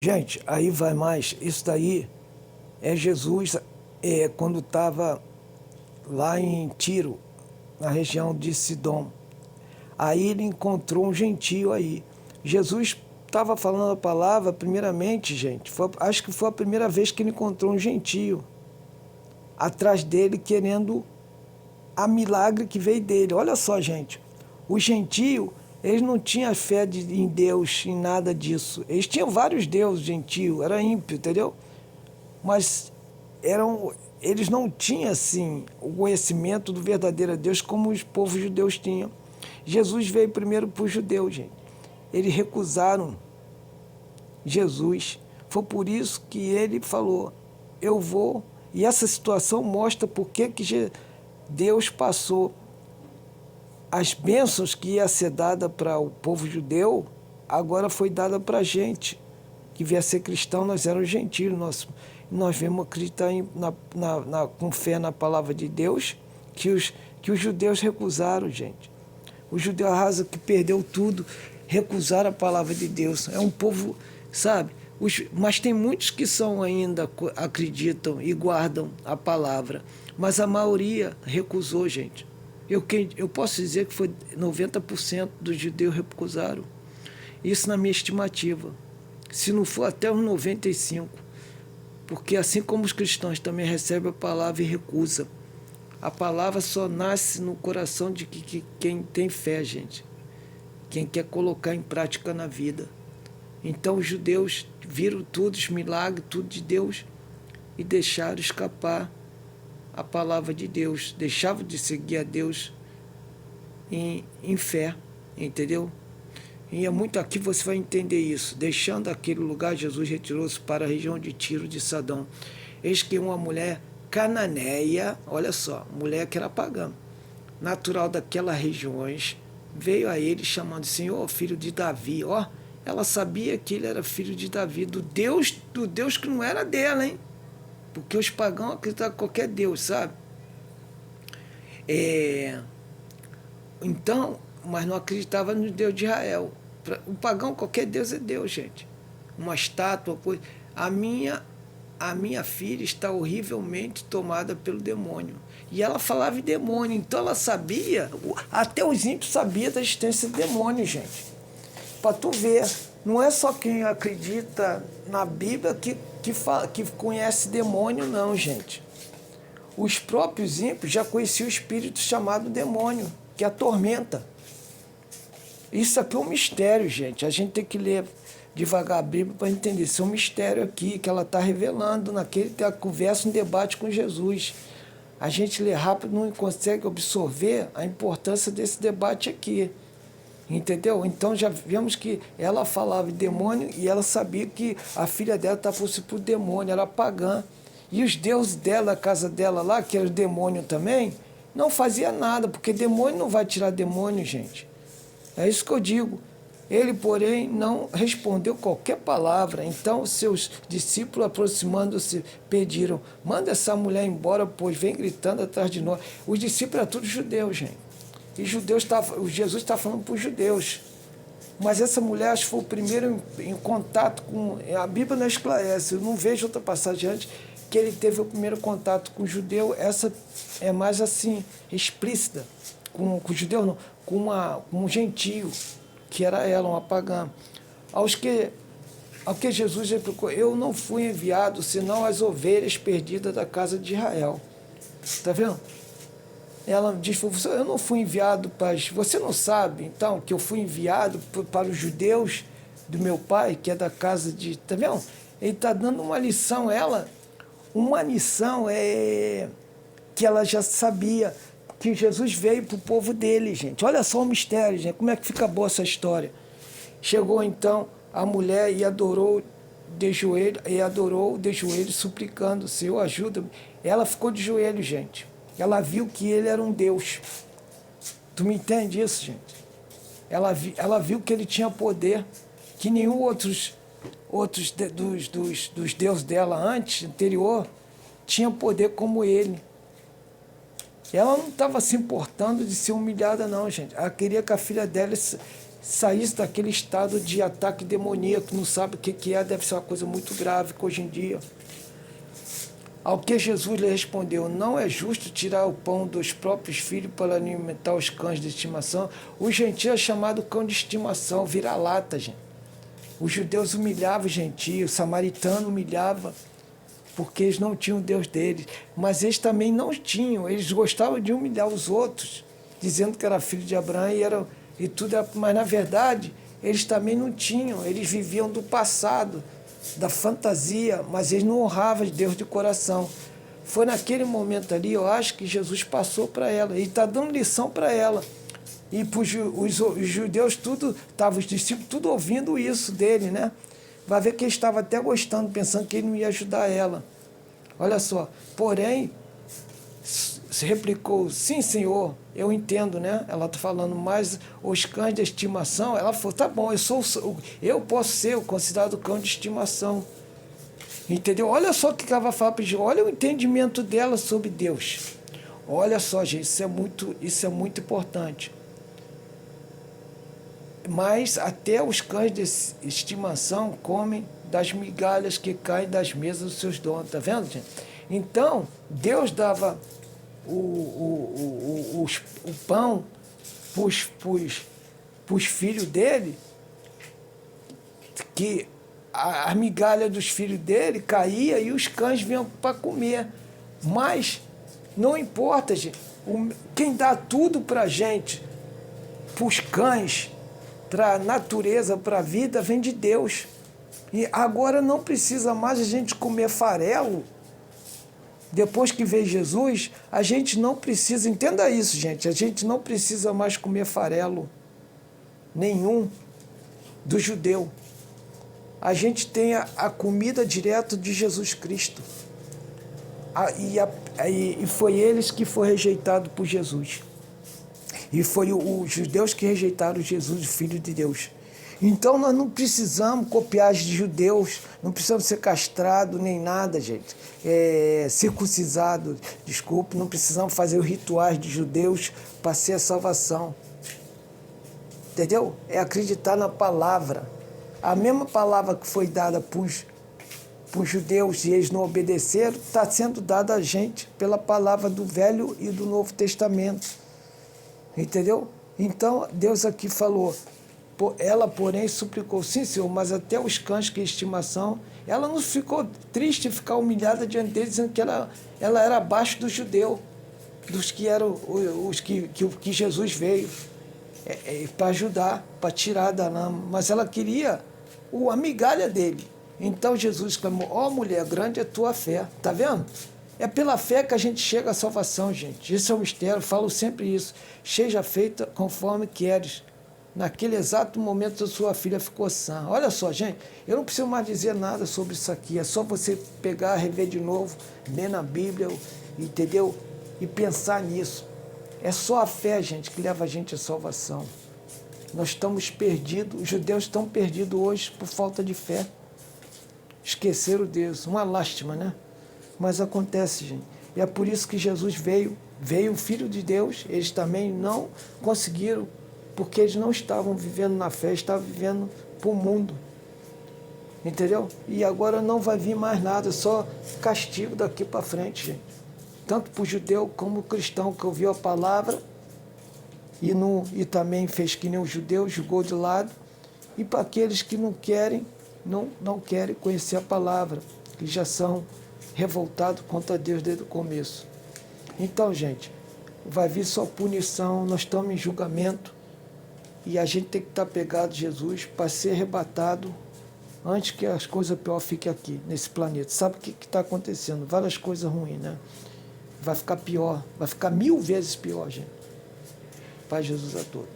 Gente, aí vai mais. Isso daí é Jesus quando estava lá em Tiro, na região de Sidom. Aí ele encontrou um gentio aí. Jesus estava falando a palavra, primeiramente, gente. Acho que foi a primeira vez que ele encontrou um gentio atrás dele, querendo a milagre que veio dele. Olha só, gente. O gentio, eles não tinham fé em Deus, em nada disso. Eles tinham vários deuses, gentio, era ímpio, entendeu? Mas eles não tinham assim o conhecimento do verdadeiro Deus como os povos judeus tinham. Jesus veio primeiro para os judeus, gente. Eles recusaram Jesus. Foi por isso que ele falou: eu vou. E essa situação mostra por que Deus passou as bênçãos que ia ser dada para o povo judeu, agora foi dada para a gente, que via ser cristão. Nós éramos gentios, nós vemos acreditar com fé na palavra de Deus, que os judeus recusaram, gente. O judeu arrasa que perdeu tudo, recusaram a palavra de Deus. É um povo, sabe? Mas tem muitos que são ainda, acreditam e guardam a palavra, mas a maioria recusou, gente. Eu posso dizer que foi 90% dos judeus recusaram. Isso na minha estimativa. Se não for até os 95%. Porque assim como os cristãos também recebem a palavra e recusam. A palavra só nasce no coração de quem tem fé, gente. Quem quer colocar em prática na vida. Então os judeus viram tudo, os milagres, tudo de Deus, e deixaram escapar a palavra de Deus. Deixavam de seguir a Deus em fé, entendeu? E é muito aqui você vai entender isso. Deixando aquele lugar, Jesus retirou-se para a região de Tiro de Sadom. Eis que uma mulher cananeia, olha só, mulher que era pagã, natural daquelas regiões, veio a ele chamando: Senhor, filho de Davi. Ó, ela sabia que ele era filho de Davi, do Deus que não era dela, hein? Porque os pagãos acreditavam em qualquer Deus, sabe? Então, mas não acreditava no Deus de Israel. O pagão, qualquer Deus é Deus, gente. Uma estátua, coisa. A minha filha está horrivelmente tomada pelo demônio. E ela falava em demônio, então ela sabia, até os ímpios sabiam da existência de demônio, gente. Para tu ver, não é só quem acredita na Bíblia que conhece demônio, não, gente. Os próprios ímpios já conheciam o espírito chamado demônio, que atormenta. Isso aqui é um mistério, gente. A gente tem que ler devagar a Bíblia para entender. Isso é um mistério aqui que ela está revelando naquele que conversa, um debate com Jesus. A gente lê rápido não consegue absorver a importância desse debate aqui. Entendeu? Então já vemos que ela falava de demônio e ela sabia que a filha dela estava possuída por demônio, era pagã. E os deuses dela, a casa dela lá, que era o demônio também, não fazia nada, porque demônio não vai tirar demônio, gente. É isso que eu digo. Ele, porém, não respondeu qualquer palavra. Então, seus discípulos, aproximando-se, pediram: manda essa mulher embora, pois vem gritando atrás de nós. Os discípulos eram todos judeus, gente. E Jesus está falando para os judeus. Mas essa mulher, acho que foi o primeiro em contato com... A Bíblia não esclarece, eu não vejo outra passagem antes que ele teve o primeiro contato com o judeu. Essa é mais assim, explícita. Com o judeu não, com um gentio, que era ela, uma pagã. Ao que Jesus replicou: eu não fui enviado senão as ovelhas perdidas da casa de Israel. Está vendo? Ela diz: eu não fui enviado para... Você não sabe, então, que eu fui enviado para os judeus do meu pai, que é da casa de... Está vendo? Ele está dando uma lição, uma lição que ela já sabia, que Jesus veio para o povo dele, gente. Olha só o mistério, gente. Como é que fica boa essa história? Chegou então a mulher e adorou de joelho, suplicando: Senhor, ajuda-me. Ela ficou de joelho, gente. Ela viu que ele era um Deus. Tu me entende isso, gente? Ela viu que ele tinha poder, que nenhum dos deuses dela anterior, tinha poder como ele. Ela não estava se importando de ser humilhada, não, gente. Ela queria que a filha dela saísse daquele estado de ataque demoníaco, não sabe o que é, deve ser uma coisa muito grave que hoje em dia. Ao que Jesus lhe respondeu: não é justo tirar o pão dos próprios filhos para alimentar os cães de estimação. O gentio é chamado cão de estimação, vira-lata, gente. Os judeus humilhavam os gentios, o samaritano humilhava, porque eles não tinham o Deus deles. Mas eles também não tinham, eles gostavam de humilhar os outros, dizendo que era filho de Abraão e tudo. Mas, na verdade, eles também não tinham, eles viviam do passado, da fantasia, mas eles não honravam Deus de coração. Foi naquele momento ali, eu acho, que Jesus passou para ela, e está dando lição para ela. E os judeus, tudo, estavam os discípulos, tudo ouvindo isso dele, né? Vai ver que ele estava até gostando, pensando que ele não ia ajudar ela. Olha só, porém, se replicou: sim, senhor, eu entendo, né? Ela está falando, mas os cães de estimação, ela falou: tá bom, eu posso ser considerado cão de estimação. Entendeu? Olha só o que ela vai falar para Jesus, olha o entendimento dela sobre Deus. Olha só, gente, isso é muito importante. Mas até os cães de estimação comem das migalhas que caem das mesas dos seus donos, tá vendo, gente? Então, Deus dava o pão para os filhos dele, que a migalha dos filhos dele caía e os cães vinham para comer. Mas não importa, gente, quem dá tudo para a gente, para os cães, para a natureza, para a vida, vem de Deus. E agora não precisa mais a gente comer farelo. Depois que veio Jesus, a gente não precisa, entenda isso, gente, a gente não precisa mais comer farelo nenhum do judeu. A gente tem a comida direto de Jesus Cristo. E foi eles que foi rejeitado por Jesus. E foi os judeus que rejeitaram Jesus, o Filho de Deus. Então nós não precisamos copiar de judeus, não precisamos ser castrados nem nada, gente. Circuncisado, desculpe, não precisamos fazer os rituais de judeus para ser a salvação. Entendeu? É acreditar na palavra. A mesma palavra que foi dada para os judeus e eles não obedeceram, está sendo dada a gente pela palavra do Velho e do Novo Testamento. Entendeu? Então, Deus aqui falou, ela, porém, suplicou: sim, Senhor, mas até os cães que estimação. Ela não ficou triste, ficar humilhada diante deles, dizendo que ela era abaixo do judeu, dos que eram os que Jesus veio para ajudar, para tirar da lama. Mas ela queria a migalha dele. Então Jesus clamou: ó mulher, grande é tua fé. Está vendo? É pela fé que a gente chega à salvação, gente. Isso é um mistério, falo sempre isso. Seja feita conforme queres. Naquele exato momento, a sua filha ficou sã. Olha só, gente, eu não preciso mais dizer nada sobre isso aqui. É só você pegar, rever de novo, ler na Bíblia, entendeu? E pensar nisso. É só a fé, gente, que leva a gente à salvação. Nós estamos perdidos, os judeus estão perdidos hoje por falta de fé. Esqueceram Deus. Uma lástima, né? Mas acontece, gente. E é por isso que Jesus veio o Filho de Deus. Eles também não conseguiram, porque eles não estavam vivendo na fé, estavam vivendo para o mundo. Entendeu? E agora não vai vir mais nada, só castigo daqui para frente, gente. Tanto para o judeu como o cristão que ouviu a palavra e também fez que nem o judeu, julgou de lado. E para aqueles que não querem conhecer a palavra, que já são revoltados contra Deus desde o começo. Então, gente, vai vir só punição, nós estamos em julgamento e a gente tem que estar pegado a Jesus para ser arrebatado antes que as coisas piores fiquem aqui, nesse planeta. Sabe o que está acontecendo? Várias coisas ruins, né? Vai ficar pior, vai ficar 1000 vezes pior, gente. Paz de Jesus a todos.